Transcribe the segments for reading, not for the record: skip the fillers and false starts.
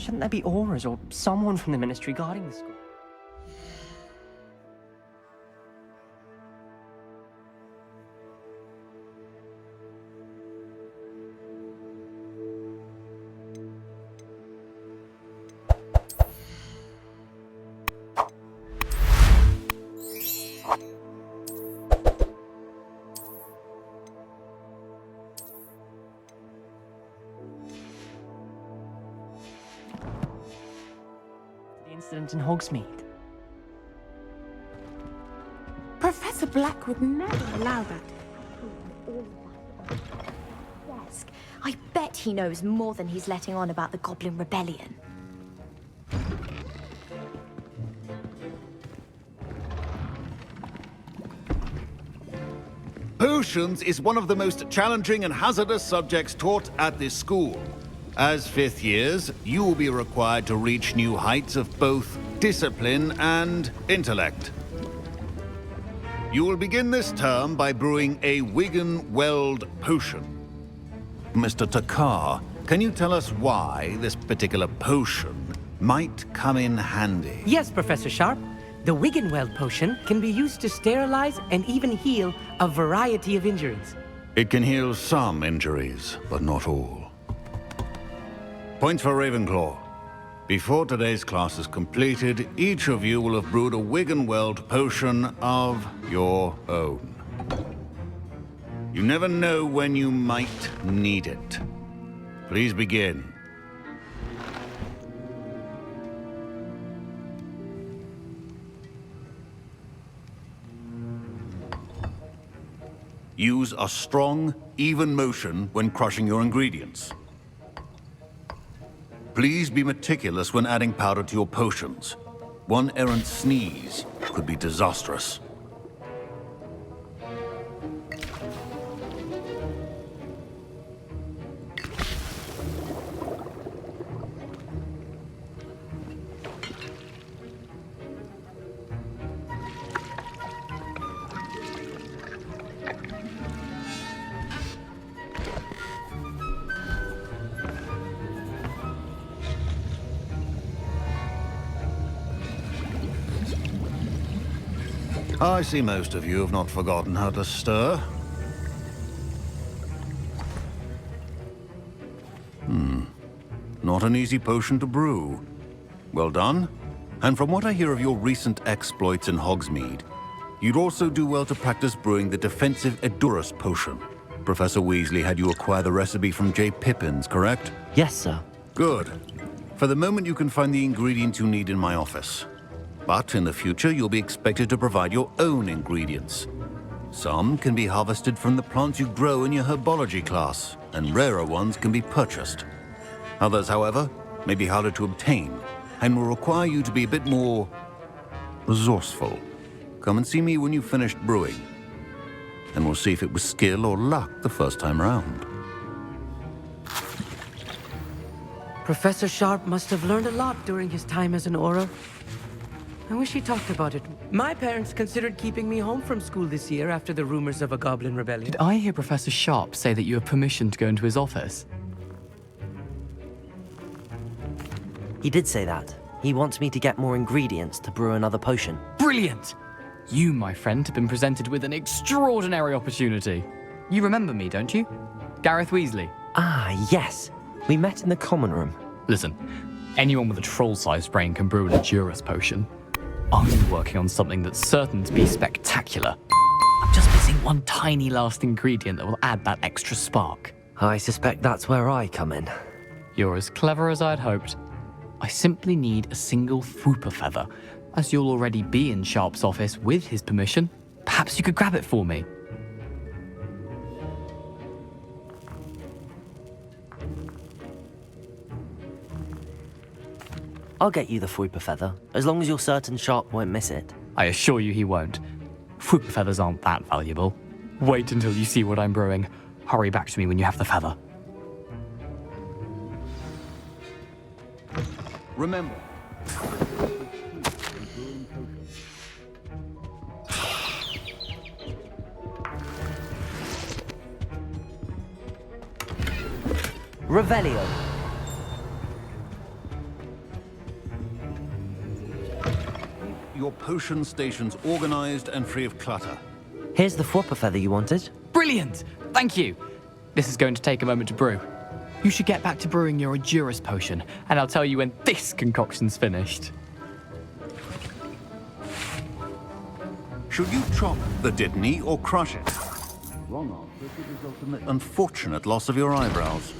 shouldn't there be auras or someone from the ministry guarding the school? Incident in Hogsmeade. Professor Black would never allow that. All of that desk. I bet he knows more than he's letting on about the Goblin Rebellion. Potions is one of the most challenging and hazardous subjects taught at this school. As fifth years, you will be required to reach new heights of both discipline and intellect. You will begin this term by brewing a Wigan-Weld potion. Mr. Takar, can you tell us why this particular potion might come in handy? Yes, Professor Sharp. The Wigan-Weld potion can be used to sterilize and even heal a variety of injuries. It can heal some injuries, but not all. Points for Ravenclaw. Before today's class is completed, each of you will have brewed a Wigan-Weld potion of your own. You never know when you might need it. Please begin. Use a strong, even motion when crushing your ingredients. Please be meticulous when adding powder to your potions. One errant sneeze could be disastrous. I see most of you have not forgotten how to stir. Not an easy potion to brew. Well done. And from what I hear of your recent exploits in Hogsmeade, you'd also do well to practice brewing the defensive Edurus potion. Professor Weasley had you acquire the recipe from J. Pippins, correct? Yes, sir. Good. For the moment, you can find the ingredients you need in my office. But in the future, you'll be expected to provide your own ingredients. Some can be harvested from the plants you grow in your herbology class, and rarer ones can be purchased. Others, however, may be harder to obtain, and will require you to be a bit more resourceful. Come and see me when you've finished brewing, and we'll see if it was skill or luck the first time around. Professor Sharp must have learned a lot during his time as an Auror. I wish he talked about it. My parents considered keeping me home from school this year after the rumors of a Goblin Rebellion. Did I hear Professor Sharp say that you have permission to go into his office? He did say that. He wants me to get more ingredients to brew another potion. Brilliant! You, my friend, have been presented with an extraordinary opportunity. You remember me, don't you? Gareth Weasley. Ah, yes. We met in the common room. Listen, anyone with a troll-sized brain can brew an Edurus potion. I'm working on something that's certain to be spectacular. I'm just missing one tiny last ingredient that will add that extra spark. I suspect that's where I come in. You're as clever as I'd hoped. I simply need a single Fwooper feather. As you'll already be in Sharp's office with his permission, perhaps you could grab it for me. I'll get you the Fwooper feather, as long as you're certain Sharp won't miss it. I assure you he won't. Fwooper feathers aren't that valuable. Wait until you see what I'm brewing. Hurry back to me when you have the feather. Remember. Revelio. your potion stations organized and free of clutter. Here's the Fwopper feather you wanted. Brilliant! Thank you! This is going to take a moment to brew. You should get back to brewing your Juris potion, and I'll tell you when this concoction's finished. Should you chop the Dittany or crush it? Wrong answer could result in the unfortunate loss of your eyebrows.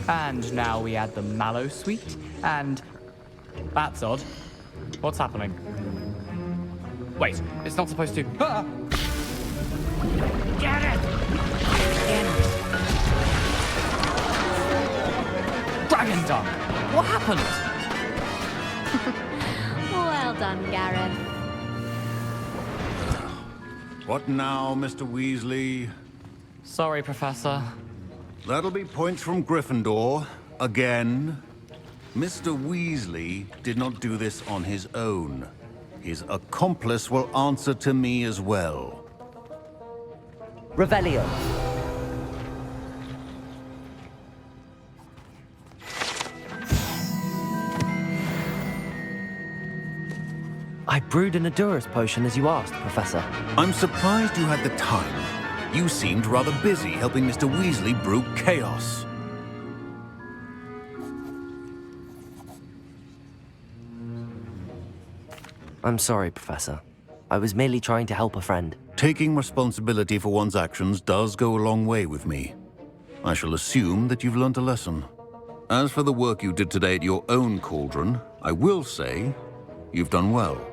And now we add the mallow sweet, and... That's odd. What's happening? Wait, it's not supposed to... Ah! Get it! Dragon dung! What happened? Well done, Gareth. What now, Mr. Weasley? Sorry, Professor. That'll be points from Gryffindor. Again. Mr. Weasley did not do this on his own. His accomplice will answer to me as well. Revelio. I brewed an Adurus potion as you asked, Professor. I'm surprised you had the time. You seemed rather busy helping Mr. Weasley brew chaos. I'm sorry, Professor. I was merely trying to help a friend. Taking responsibility for one's actions does go a long way with me. I shall assume that you've learnt a lesson. As for the work you did today at your own cauldron, I will say you've done well.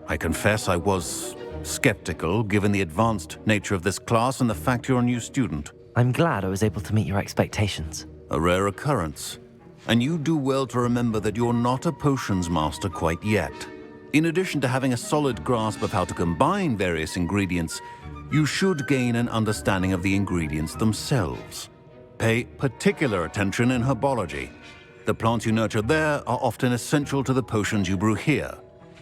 I confess I was skeptical, given the advanced nature of this class and the fact you're a new student. I'm glad I was able to meet your expectations. A rare occurrence. And you do well to remember that you're not a potions master quite yet. In addition to having a solid grasp of how to combine various ingredients, you should gain an understanding of the ingredients themselves. Pay particular attention in herbology. The plants you nurture there are often essential to the potions you brew here.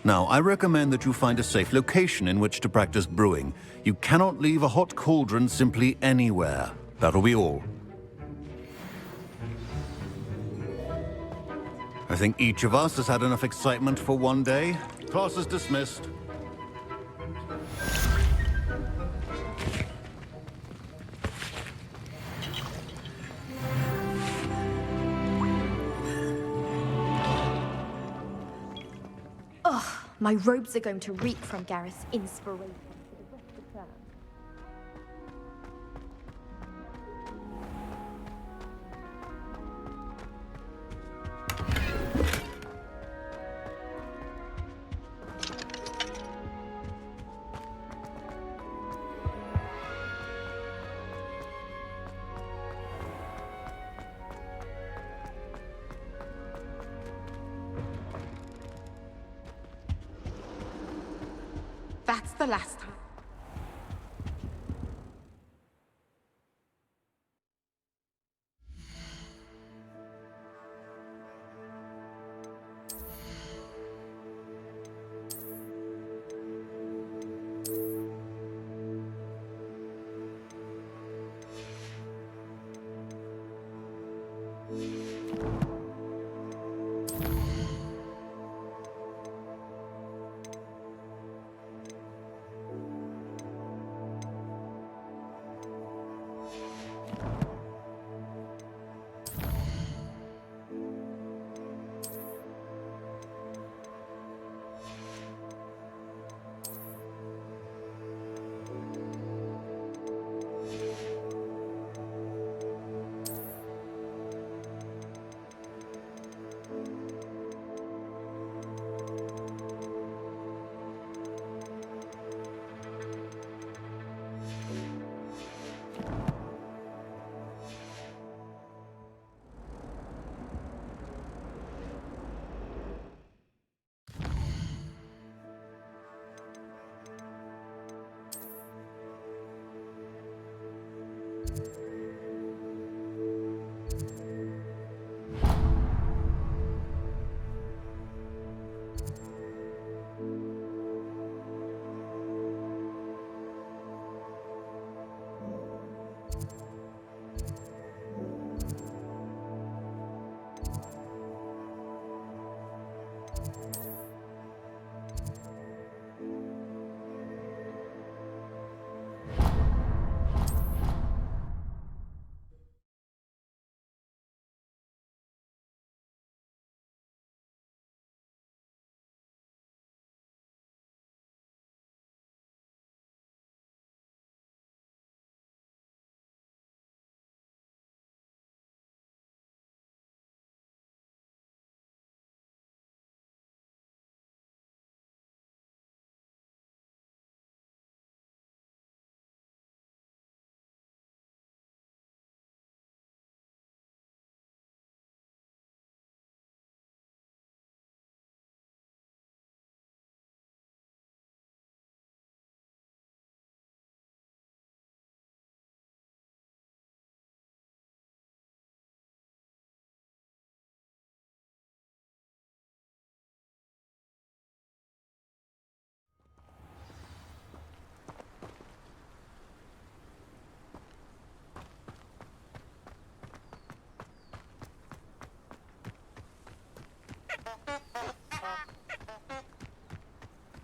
Now, I recommend that you find a safe location in which to practice brewing. You cannot leave a hot cauldron simply anywhere. That'll be all. I think each of us has had enough excitement for one day. Class is dismissed. My robes are going to reek from Gareth's inspiration for the rest of the term. That's the last time.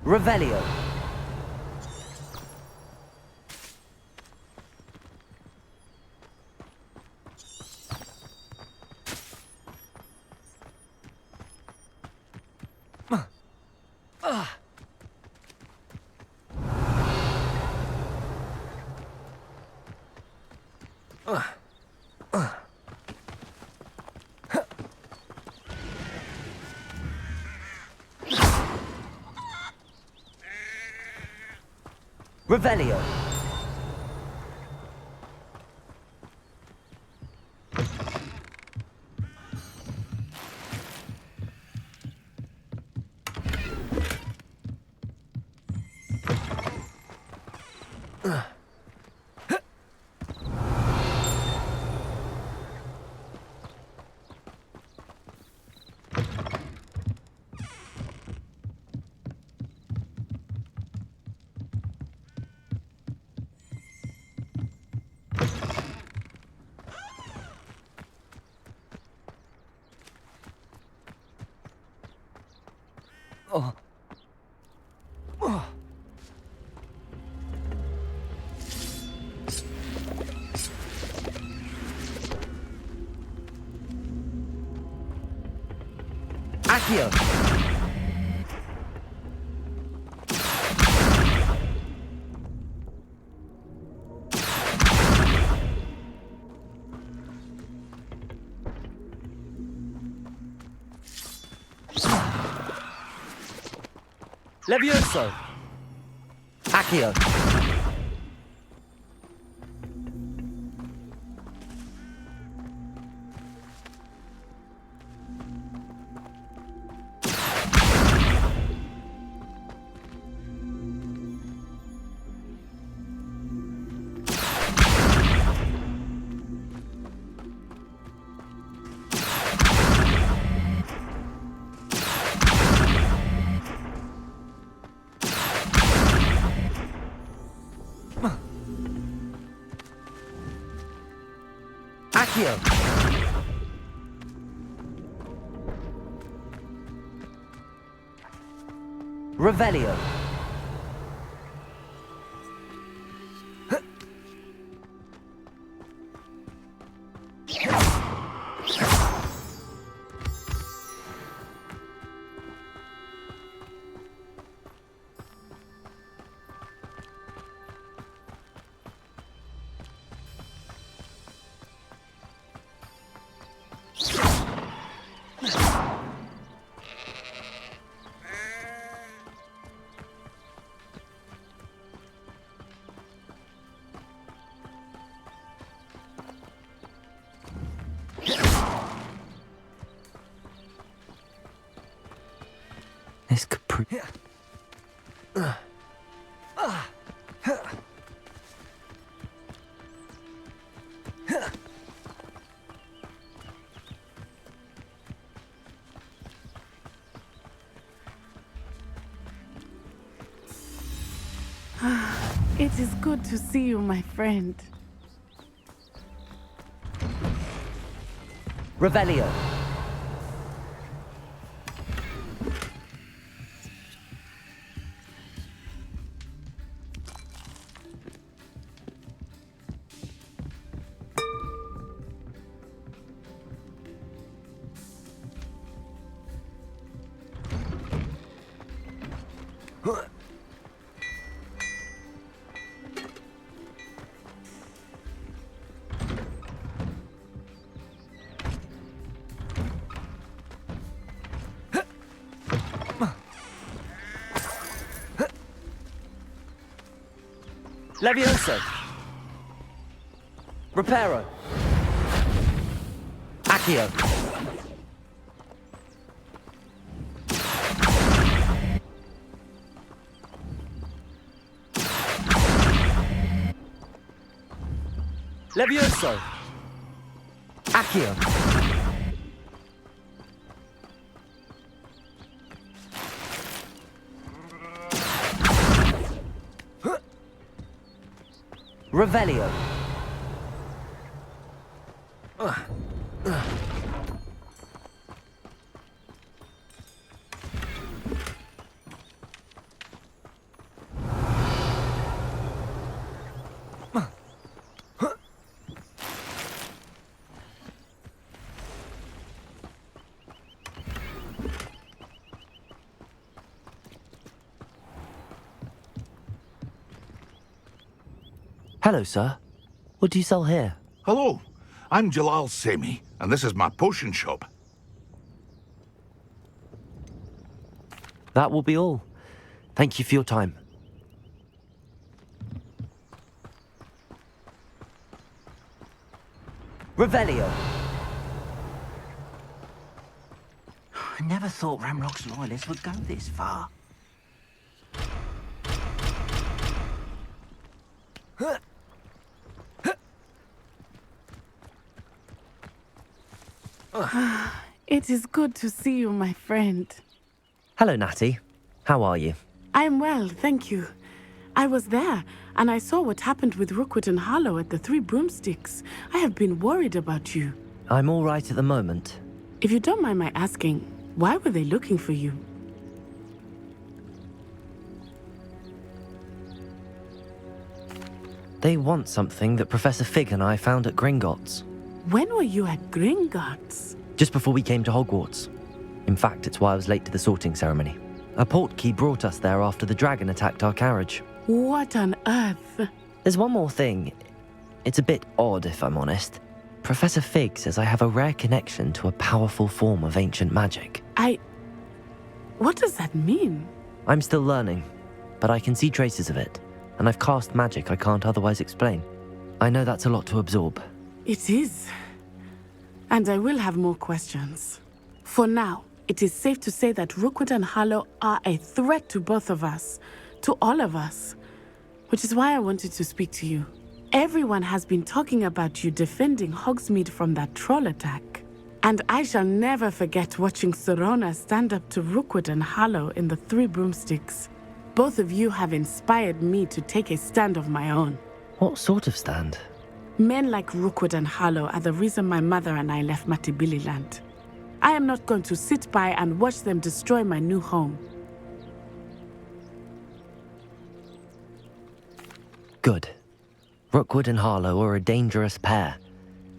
Revelio. Revelio. Accio. Levioso. Accio. Accio. Revelio. This could prove... It is good to see you, my friend. Revelio. Levioso. Reparo. Accio. Levioso. Accio. Revelio. Hello, sir. What do you sell here? Hello, I'm Jalal Semi, and this is my potion shop. That will be all. Thank you for your time. Revelio. I never thought Ramrock's loyalists would go this far. It is good to see you, my friend. Hello, Natty. How are you? I'm well, thank you. I was there, and I saw what happened with Rookwood and Harlow at the Three Broomsticks. I have been worried about you. I'm all right at the moment. If you don't mind my asking, why were they looking for you? They want something that Professor Fig and I found at Gringotts. When were you at Gringotts? Just before we came to Hogwarts. In fact, it's why I was late to the sorting ceremony. A portkey brought us there after the dragon attacked our carriage. What on earth? There's one more thing. It's a bit odd, if I'm honest. Professor Fig says I have a rare connection to a powerful form of ancient magic. What does that mean? I'm still learning, but I can see traces of it, and I've cast magic I can't otherwise explain. I know that's a lot to absorb. It is. And I will have more questions. For now, it is safe to say that Rookwood and Harlow are a threat to both of us, to all of us, which is why I wanted to speak to you. Everyone has been talking about you defending Hogsmeade from that troll attack. And I shall never forget watching Sorona stand up to Rookwood and Harlow in the Three Broomsticks. Both of you have inspired me to take a stand of my own. What sort of stand? Men like Rookwood and Harlow are the reason my mother and I left Matibili land. I am not going to sit by and watch them destroy my new home. Good. Rookwood and Harlow are a dangerous pair.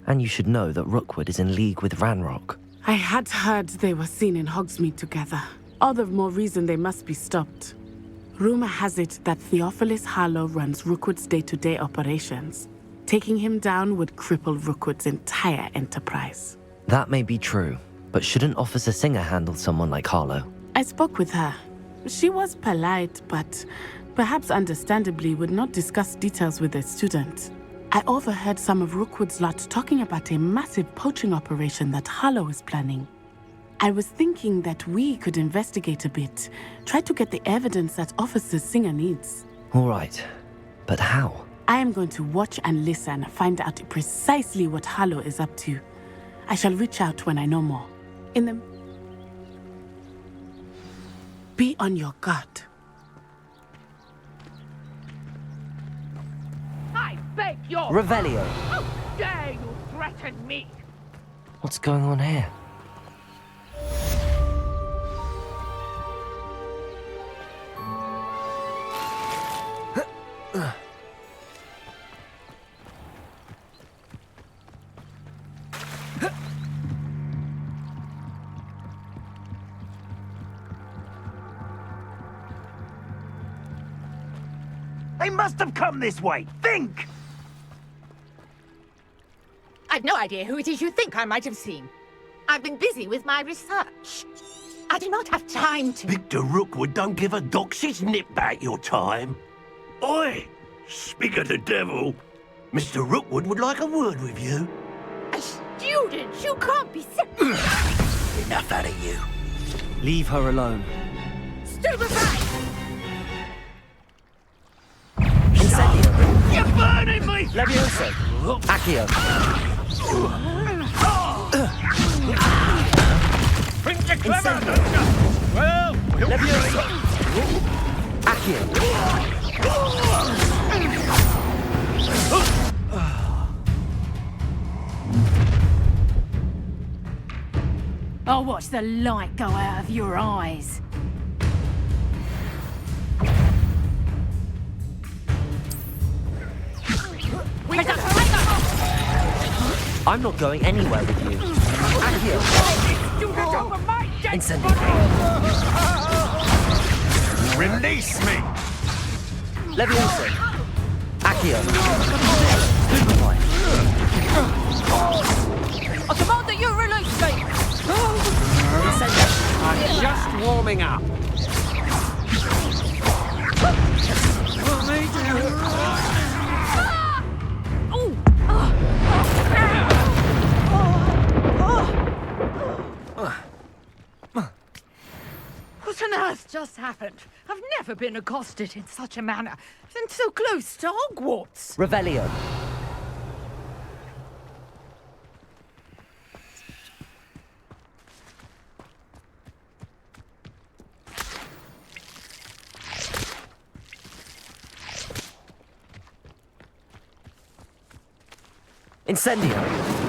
And you should know that Rookwood is in league with Ranrock. I had heard they were seen in Hogsmeade together. All the more reason they must be stopped. Rumor has it that Theophilus Harlow runs Rookwood's day-to-day operations. Taking him down would cripple Rookwood's entire enterprise. That may be true, but shouldn't Officer Singer handle someone like Harlow? I spoke with her. She was polite, but perhaps understandably would not discuss details with a student. I overheard some of Rookwood's lot talking about a massive poaching operation that Harlow is planning. I was thinking that we could investigate a bit, try to get the evidence that Officer Singer needs. All right, but how? I am going to watch and listen, find out precisely what Harlow is up to. I shall reach out when I know more. Be on your guard. I beg your Revelio. How dare you threaten me? What's going on here? They must have come this way. Think! I've no idea who it is you think I might have seen. I've been busy with my research. I do not have time to... Victor Rookwood don't give a doxy's nip back your time. Oi! Speak of the devil. Mr. Rookwood would like a word with you. A student? You can't be serious. Enough out of you. Leave her alone. Stupefy! Incendio. You're burning me! Levioso. Accio. Think you're clever, Incendio. don't you? Well, Levioso. Accio. I'll watch the light go out of your eyes. I'm not going anywhere with you. Accio. Incendio. Release me! Levioso. Accio. Accio. Superfly. I command that you release me! I'm just warming up. What on earth just happened? I've never been accosted in such a manner, and so close to Hogwarts. Revelio. Incendio.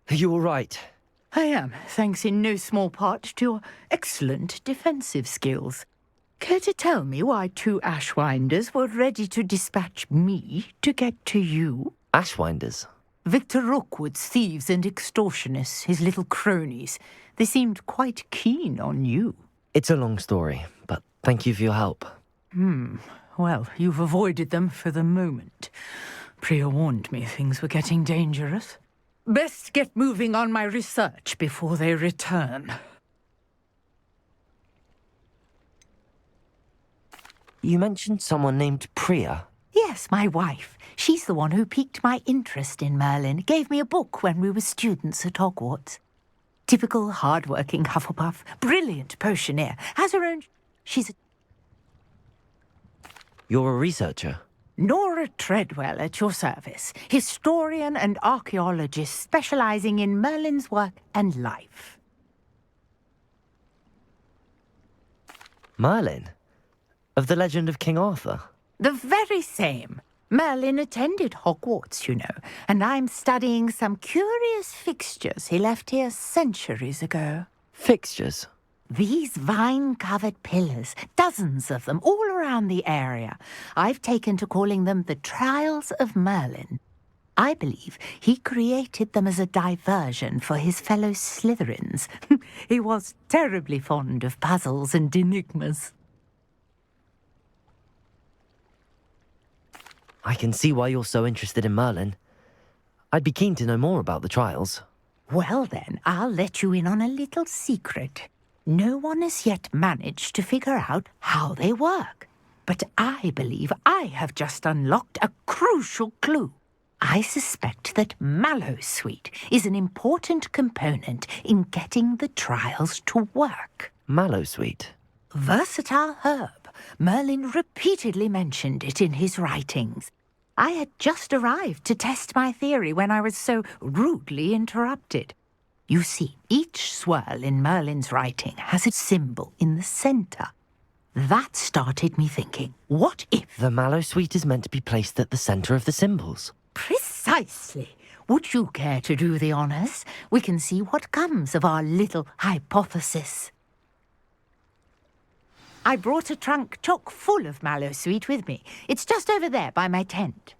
Are you all right? I am, thanks in no small part to your excellent defensive skills. Care to tell me why 2 Ashwinders were ready to dispatch me to get to you? Ashwinders? Victor Rookwood's thieves and extortionists, his little cronies. They seemed quite keen on you. It's a long story, but thank you for your help. Well, you've avoided them for the moment. Priya warned me things were getting dangerous. Best get moving on my research before they return. You mentioned someone named Priya. Yes, my wife. She's the one who piqued my interest in Merlin. Gave me a book when we were students at Hogwarts. Typical hard-working Hufflepuff. Brilliant potioneer. Has her own... She's a... You're a researcher? Nora Treadwell at your service. Historian and archaeologist specializing in Merlin's work and life. Merlin? Of the legend of King Arthur? The very same. Merlin attended Hogwarts, you know, and I'm studying some curious fixtures he left here centuries ago. Fixtures? These vine-covered pillars, dozens of them, all around the area. I've taken to calling them the Trials of Merlin. I believe he created them as a diversion for his fellow Slytherins. He was terribly fond of puzzles and enigmas. I can see why you're so interested in Merlin. I'd be keen to know more about the trials. Well then, I'll let you in on a little secret. No one has yet managed to figure out how they work. But I believe I have just unlocked a crucial clue. I suspect that Mallowsweet is an important component in getting the trials to work. Mallowsweet? Versatile herb. Merlin repeatedly mentioned it in his writings. I had just arrived to test my theory when I was so rudely interrupted. You see, each swirl in Merlin's writing has a symbol in the center. That started me thinking, what if... The Mallowsweet is meant to be placed at the center of the symbols. Precisely. Would you care to do the honors? We can see what comes of our little hypothesis. I brought a trunk chock full of Mallowsweet with me. It's just over there by my tent.